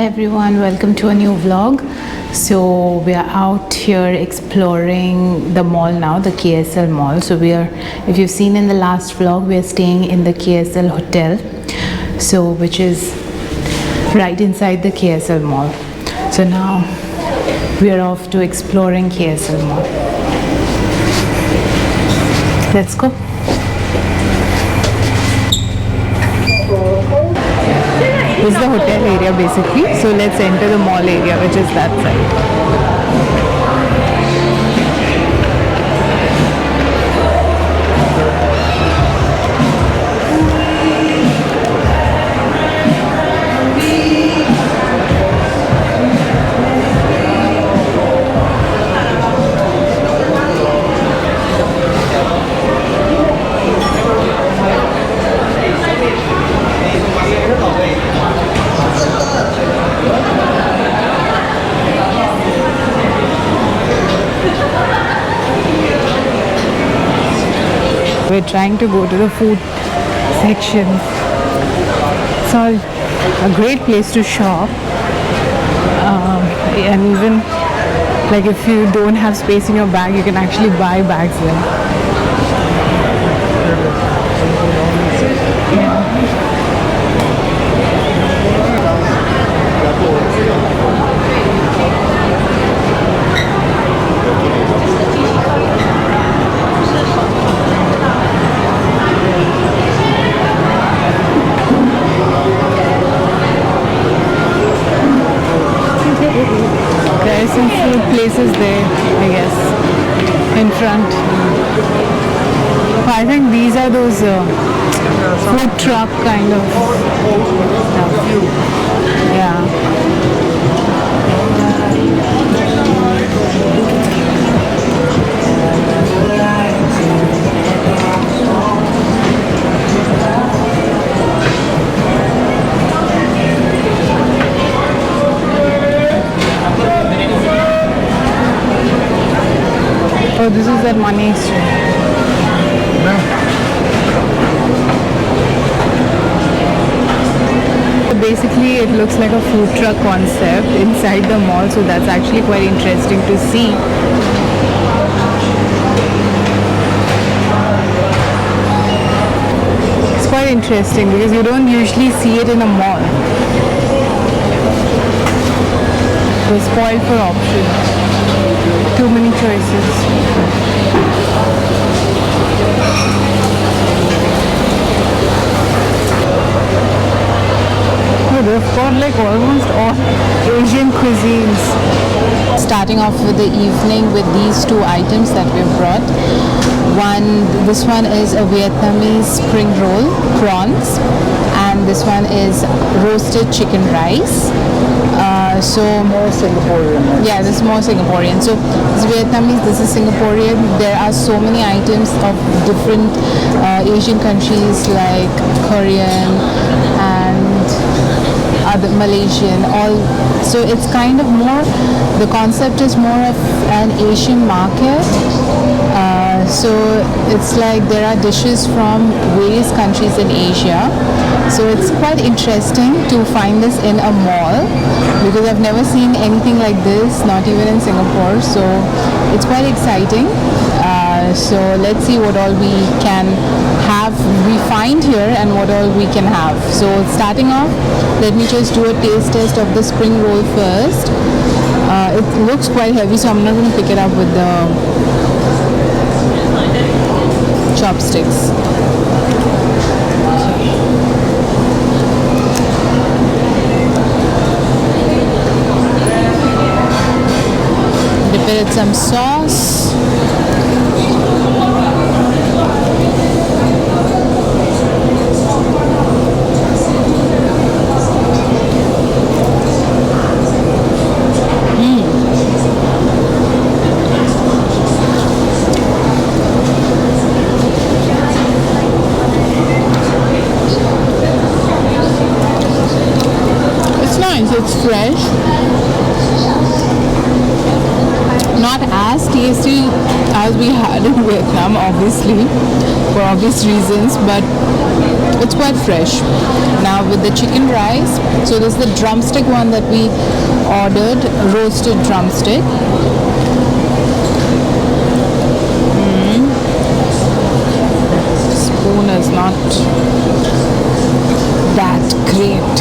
everyone, welcome to a new vlog. So we are out here exploring the mall now, the KSL mall. So if you've seen in the last vlog, we are staying in the KSL hotel, so which is right inside the KSL mall. So now we are off to exploring KSL mall. Let's go. This is the hotel area basically, so let's enter the mall area, which is that side. We're trying to go to the food section. It's a great place to shop, and even like if you don't have space in your bag, you can actually buy bags there. There are some food places there, I guess, in front. I think these are those food truck kind of stuff. Yeah. Oh, this is that money exchange. So basically, it looks like a food truck concept inside the mall, so that's actually quite interesting to see. It's quite interesting because you don't usually see it in a mall. We're spoiled for options. Too many choices. Oh, they've got like almost all Asian cuisines. Starting off with the evening with these two items that we've brought. This one is a Vietnamese spring roll, prawns, and this one is roasted chicken rice. So more Singaporean. Yeah, this is more Singaporean. So this is Vietnamese, this is Singaporean. There are so many items of different Asian countries like Korean and other Malaysian. So it's kind of more. The concept is more of an Asian market. So it's like there are dishes from various countries in Asia. So it's quite interesting to find this in a mall because I've never seen anything like this, not even in Singapore. So it's quite exciting. So let's see what all we find here and what all we can have. So starting off, let me just do a taste test of the spring roll first. It looks quite heavy, so I'm not going to pick it up with the chopsticks. Dip it in some sauce. It's fresh, not as tasty as we had in Vietnam, obviously, for obvious reasons, but it's quite fresh. Now with the chicken rice, so this is the drumstick one that we ordered, roasted drumstick. Spoon is not that great.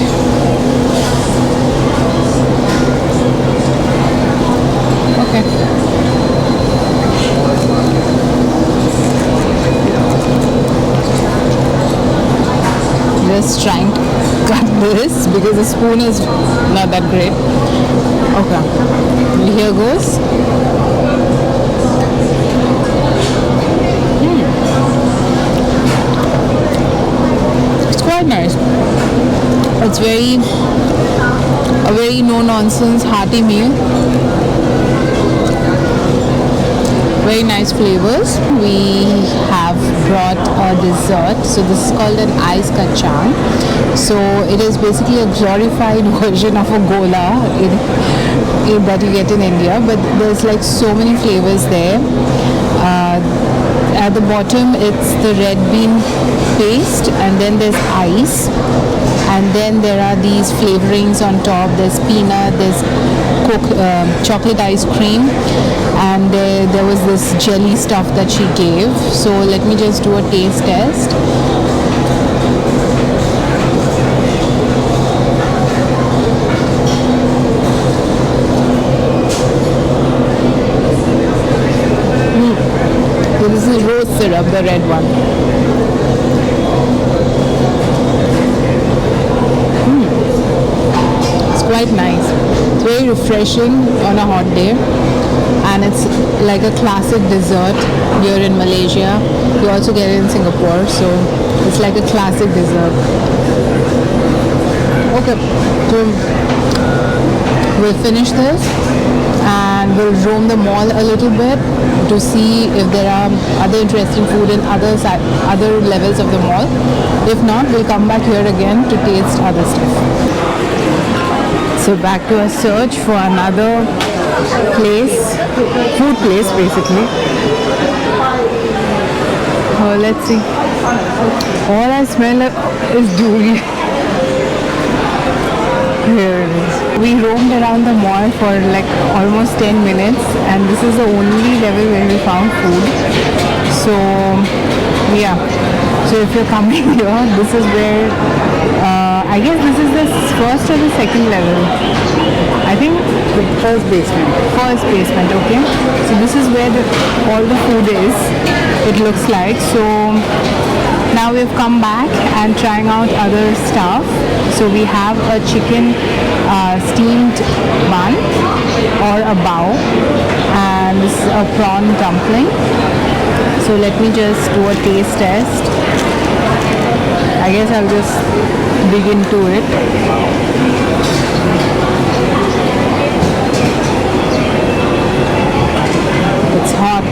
Okay. Just trying to cut this because the spoon is not that great. Okay, here goes. It's quite nice. It's a very no nonsense hearty meal. Very nice flavors. We have brought a dessert. So this is called an ice kachang. So it is basically a glorified version of a gola that you get in India. But there's like so many flavors there. At the bottom it's the red bean paste, and then there's ice, and then there are these flavorings on top. There's peanut, there's chocolate ice cream, and there was this jelly stuff that she gave. So let me just do a taste test. So this is rose syrup, the red one. It's quite nice. It's very refreshing on a hot day, and it's like a classic dessert here in Malaysia. You also get it in Singapore, so it's like a classic dessert. Okay, so we'll finish this and we'll roam the mall a little bit to see if there are other interesting food in other levels of the mall. If not, we'll come back here again to taste other stuff. So back to a search for another place, food place basically. Oh, let's see. All I smell is doori. Here it is. We roamed around the mall for like almost 10 minutes, and this is the only level where we found food. So yeah, so if you're coming here, this is where I guess this is the first or the second level. I think the first basement. First basement, okay. So this is where all the food is, it looks like. So now we've come back and trying out other stuff. So we have a chicken steamed bun or a bao, and this is a prawn dumpling. So let me just do a taste test. I guess I'll just dig into it. It's hot.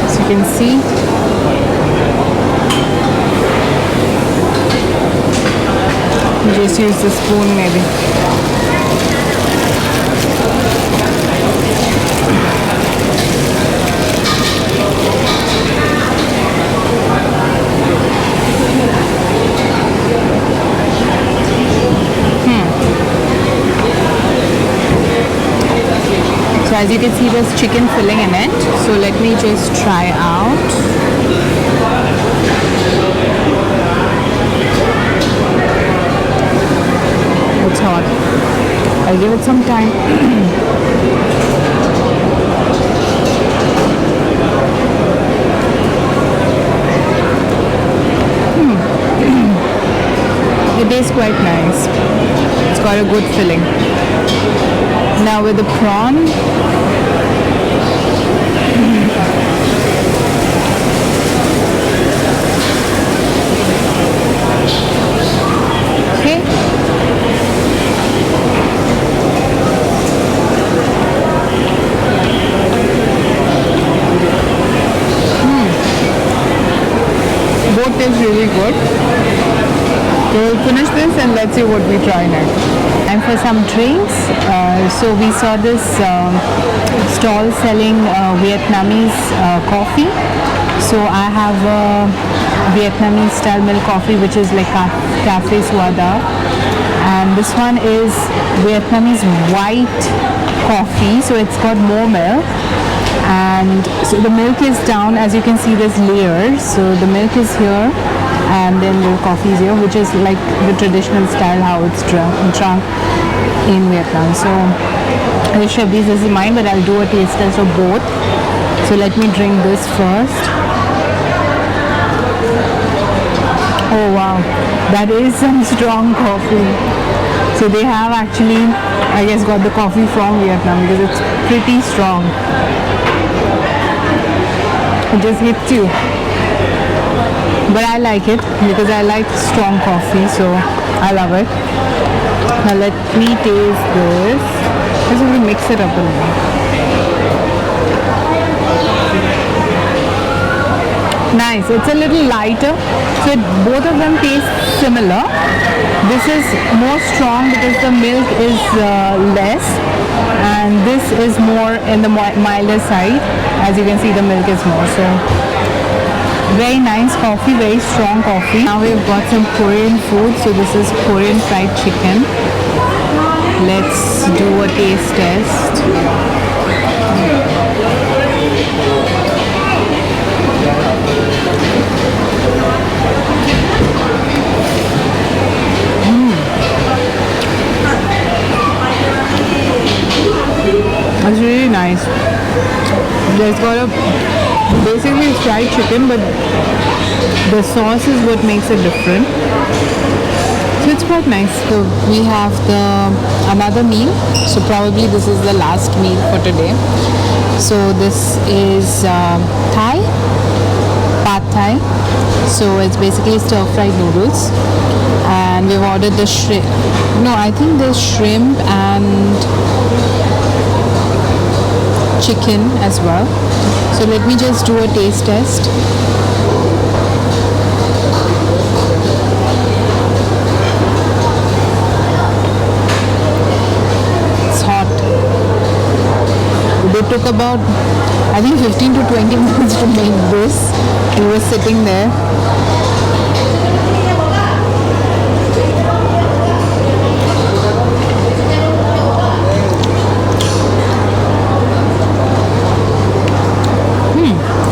As you can see, just use the spoon maybe. So as you can see, there's chicken filling in it. So let me just try out. It's hot. I'll give it some time. It tastes quite nice. It's got a good filling. Now with the prawn, okay. Both taste really good. So we'll finish this and let's see what we try next. And for some drinks, so we saw this stall selling Vietnamese coffee. So I have a Vietnamese style milk coffee, which is like Cafe Suada, and this one is Vietnamese white coffee, so it's got more milk. And so the milk is down, as you can see there's layers, so the milk is here and then the coffee is here, which is like the traditional style how it's drunk in Vietnam. So Shabbies, this is mine, but I'll do a taste test of both. So let me drink this first. Oh wow, that is some strong coffee. So they have actually, I guess, got the coffee from Vietnam because it's pretty strong. It just hits you. But I like it because I like strong coffee, so I love it. Now let me taste this. Let's really mix it up a little. Nice, it's a little lighter, so both of them taste similar. This is more strong because the milk is less, and this is more in the milder side. As you can see, the milk is more. So very nice coffee, very strong coffee. Now we've got some Korean food. So this is Korean fried chicken. Let's do a taste test. It's really nice. There's got a, basically it's fried chicken, but the sauce is what makes it different. So it's quite nice. So we have another meal. So probably this is the last meal for today. So this is Thai, Pad Thai. So it's basically stir-fried noodles. And we've ordered the shrimp. No, I think there's shrimp and chicken as well. So let me just do a taste test. It's hot. They took about, I think, 15 to 20 minutes to make this. We were sitting there.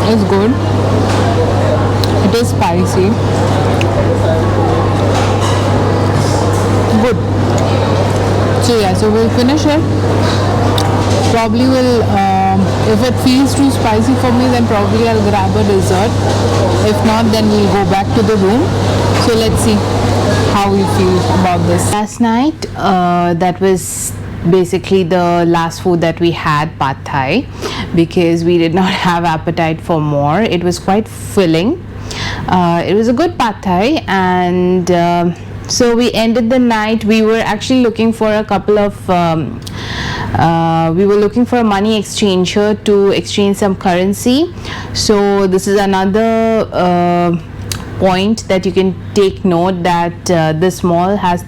It's good. It is spicy. Good. So yeah, so we'll finish it. Probably will, if it feels too spicy for me, then probably I'll grab a dessert. If not, then we'll go back to the room. So let's see how we feel about this. Last night, that was basically the last food that we had, Pad Thai, because we did not have appetite for more. It was quite filling. It was a good Pad Thai, and so we ended the night. We were actually looking for a couple of we were looking for a money exchanger to exchange some currency. So this is another point that you can take note, that this mall has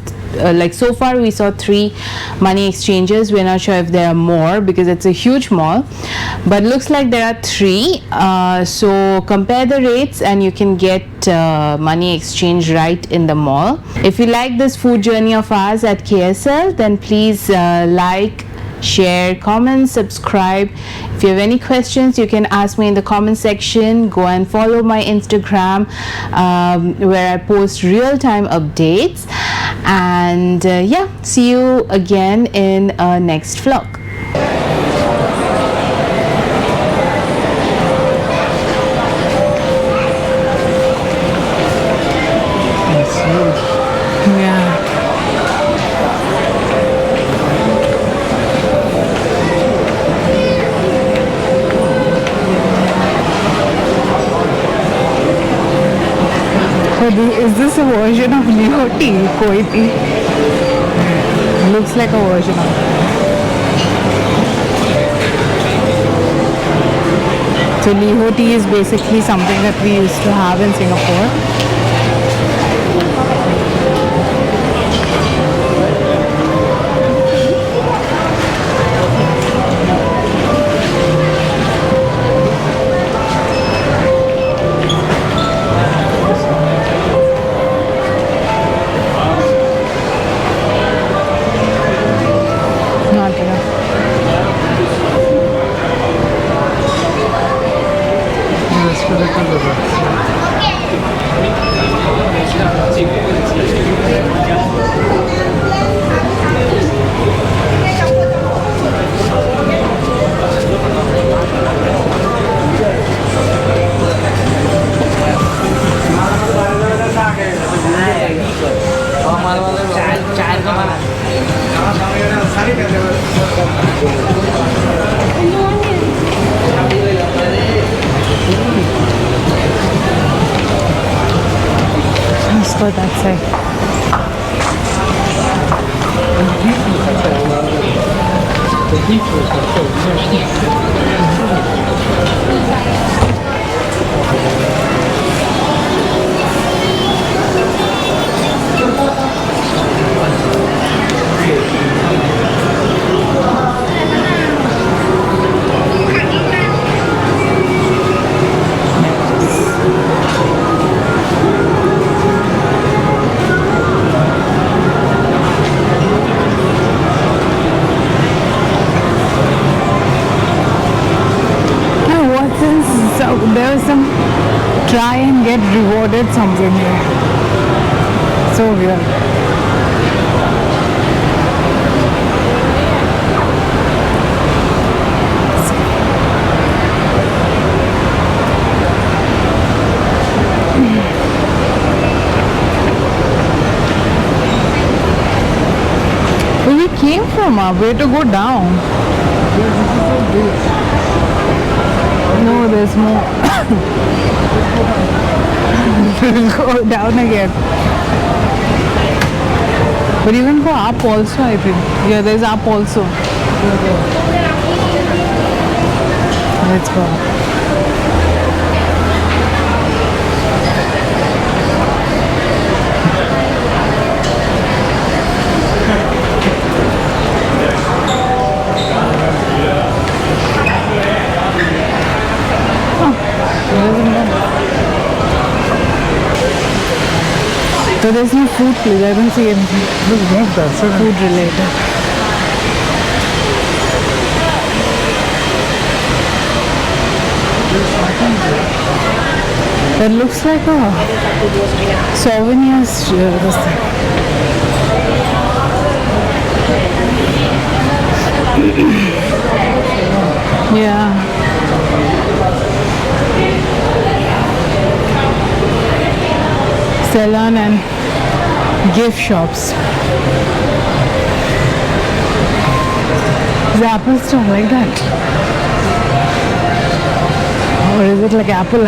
like so far we saw 3 money exchanges. We're not sure if there are more because it's a huge mall, but looks like there are 3. So compare the rates and you can get money exchange right in the mall. If you like this food journey of ours at KSL, then please like, share, comment, subscribe. If you have any questions, you can ask me in the comment section. Go and follow my Instagram, where I post real-time updates. And yeah, see you again in next vlog. Is this a version of Liho tea? Koi tea? Looks like a version of it. So Liho tea is basically something that we used to have in Singapore. go that side. There was some try and get rewarded something here. So weird. Where we came from, where to go down? No, there's more. Go down again. But you can go up also, I think. Yeah, there's up also. Let's go. So there's no food please, I don't see anything. Food related. That looks like a souvenirs this thing. Yeah. Salon and gift shops. Is the Apple store like that? Or is it like Apple?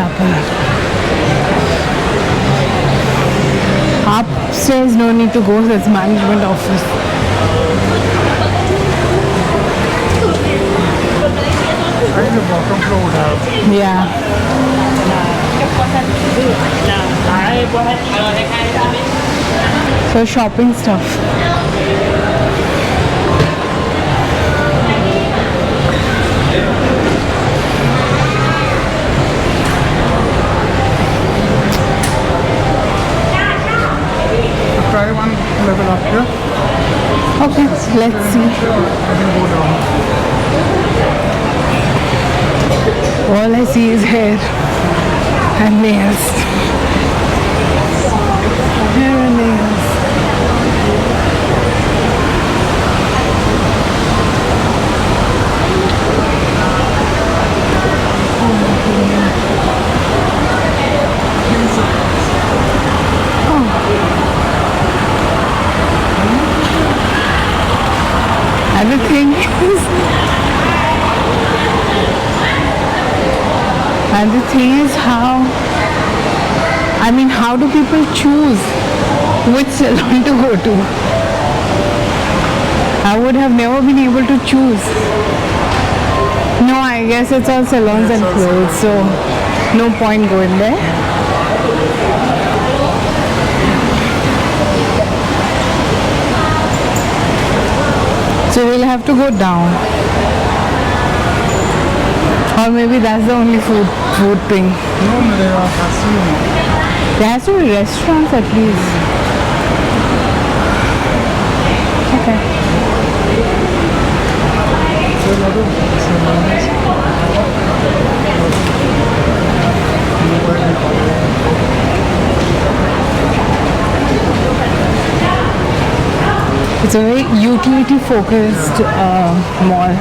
Upstairs no need to go, so it's management office. I think the bottom floor would have. Yeah. So shopping stuff. Try one level up here. Okay, let's see. I can go down. All I see is hair and nails. Hair and nails. And the thing is how do people choose which salon to go to? I would have never been able to choose. No, I guess it's all salons and clothes, so no point going there. So we'll have to go down. Or maybe that's the only food thing. No, there are casinos. There has to be restaurants at least. Okay. It's a very utility focused mall.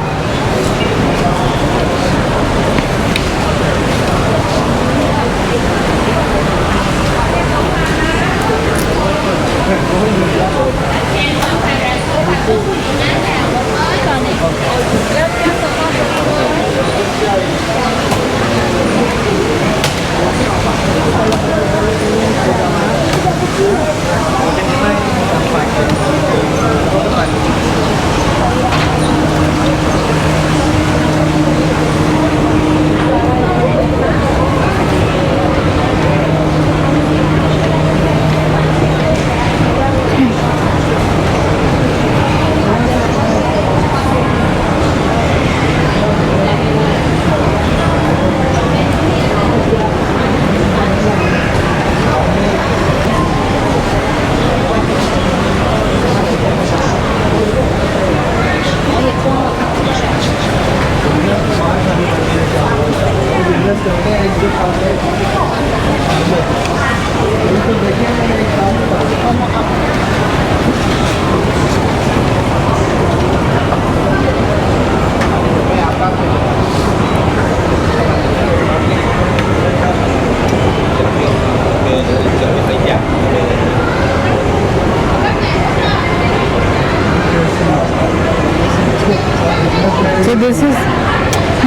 this is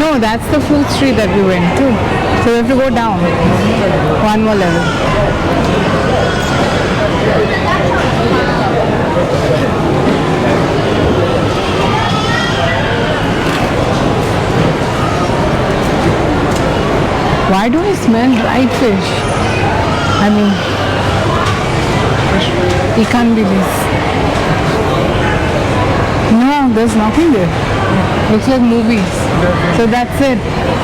no, that's the fruit street that we went to. So we have to go down one more level. Why do I smell dried fish? I mean, it can't be this. No, there's nothing there. Looks like movies. So that's it.